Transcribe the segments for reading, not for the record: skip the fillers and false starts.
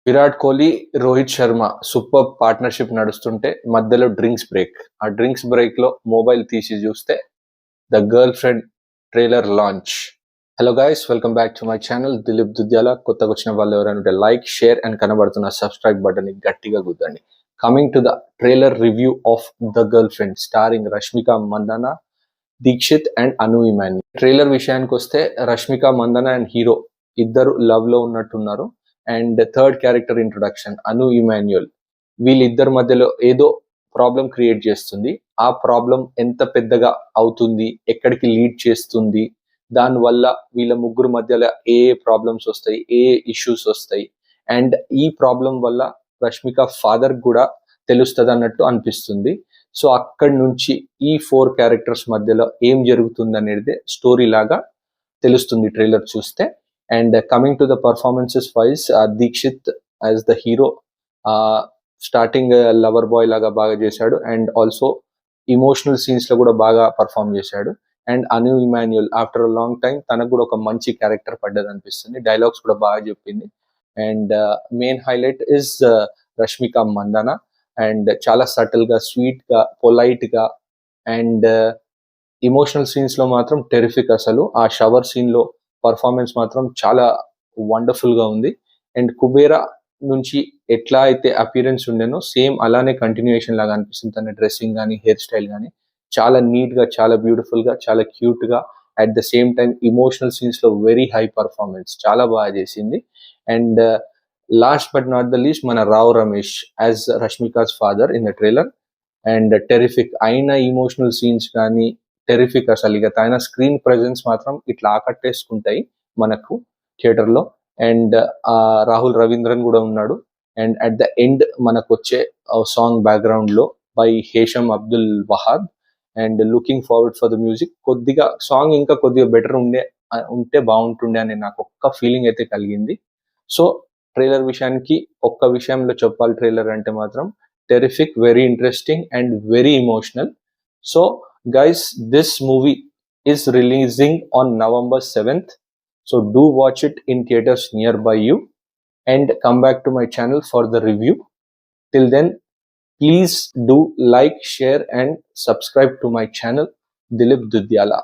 Virat Kohli, Rohit Sharma super partnership నడుస్తుంటే మధ్యలో drinks break. ఆ డ్రింక్స్ బ్రేక్‌లో మొబైల్ తీసి చూస్తే 'the girlfriend' trailer launch. Hello guys, welcome back to my channel Dilip Dudyala. కొత్తగా వచ్చిన వాళ్ళు ఎవరైనా ఉంటే లైక్, షేర్ అండ్ కనబడుతున్న సబ్స్క్రైబ్ బటన్ని గట్టిగా గుద్దండి. Coming to the trailer review of 'the girlfriend' starring Rashmika Mandanna, Dikshit and Anu Emmanuel. Trailer విషయానికి వస్తే రష్మిక మందన అండ్ హీరో ఇద్దరు లవ్ లో ఉన్నట్టున్నారు. And third character introduction Anu Emmanuel. వీళ్ళిద్దరి మధ్యలో ఏదో ప్రాబ్లం క్రియేట్ చేస్తుంది. ఆ ప్రాబ్లం ఎంత పెద్దగా అవుతుంది, ఎక్కడికి లీడ్ చేస్తుంది, దానివల్ల వీళ్ళ ముగ్గురు మధ్యలో ఏ ప్రాబ్లమ్స్ వస్తాయి, ఏ ఇష్యూస్ వస్తాయి, అండ్ ఈ ప్రాబ్లం వల్ల రష్మిక ఫాదర్ కూడా తెలుస్తుంది అన్నట్టు అనిపిస్తుంది. సో అక్కడి నుంచి ఈ 4 క్యారెక్టర్స్ మధ్యలో ఏం జరుగుతుంది అనేది స్టోరీ లాగా తెలుస్తుంది ట్రైలర్ చూస్తే. And coming to the performances wise, Dikshith as the hero starting lover boy లాగా బాగా చేశాడు. అండ్ ఆల్సో ఇమోషనల్ సీన్స్ లో కూడా బాగా పర్ఫామ్ చేశాడు. And Anu Emmanuel after a long time తనకు కూడా ఒక మంచి క్యారెక్టర్ పడ్డది అనిపిస్తుంది. డైలాగ్స్ కూడా బాగా చెప్పింది. And main highlight is Rashmika Mandanna. And చాలా సటిల్ గా, స్వీట్ గా, పొలైట్ గా, అండ్ ఇమోషనల్ సీన్స్ లో మాత్రం టెరిఫిక్. అసలు ఆ షవర్ సీన్ లో పర్ఫార్మెన్స్ మాత్రం చాలా వండర్ఫుల్ గా ఉంది. అండ్ కుబేరా నుంచి ఎట్లా అయితే అపియరెన్స్ ఉండేనో సేమ్ అలానే కంటిన్యూయేషన్ లాగా అనిపిస్తుంది. తన డ్రెస్సింగ్ కానీ, హెయిర్ స్టైల్ కానీ చాలా నీట్ గా, చాలా బ్యూటిఫుల్ గా, చాలా క్యూట్ గా, at the same time emotional scenes లో వెరీ హై పర్ఫార్మెన్స్ చాలా బాగా చేసింది. And last but not the least మన Rao Ramesh as Rashmika's father in the trailer. And terrific అయిన ఇమోషనల్ సీన్స్ కానీ టెరిఫిక్. అసలు ఇక తన స్క్రీన్ ప్రెజెన్స్ మాత్రం ఇట్లా ఆకట్టేసుకుంటాయి మనకు థియేటర్ లో. అండ్ రాహుల్ రవీంద్రన్ కూడా ఉన్నాడు. అండ్ అట్ ద ఎండ్ మనకు వచ్చే సాంగ్ బ్యాక్గ్రౌండ్ లో by Hesham Abdul Wahab. And looking forward for the music. కొద్దిగా సాంగ్ ఇంకా కొద్దిగా బెటర్ ఉంటే బాగుంటుండే అని నాకు ఒక్క ఫీలింగ్ అయితే కలిగింది. సో ట్రైలర్ విషయానికి ఒక్క విషయంలో చెప్పాలి, ట్రైలర్ అంటే మాత్రం terrific, very interesting and very emotional. So guys, this movie is releasing on November 7th. So do watch it in theaters nearby you and come back to my channel for the review. Till then, please do like, share and subscribe to my channel Dilip Dudyala.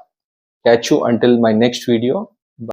Catch you until my next video.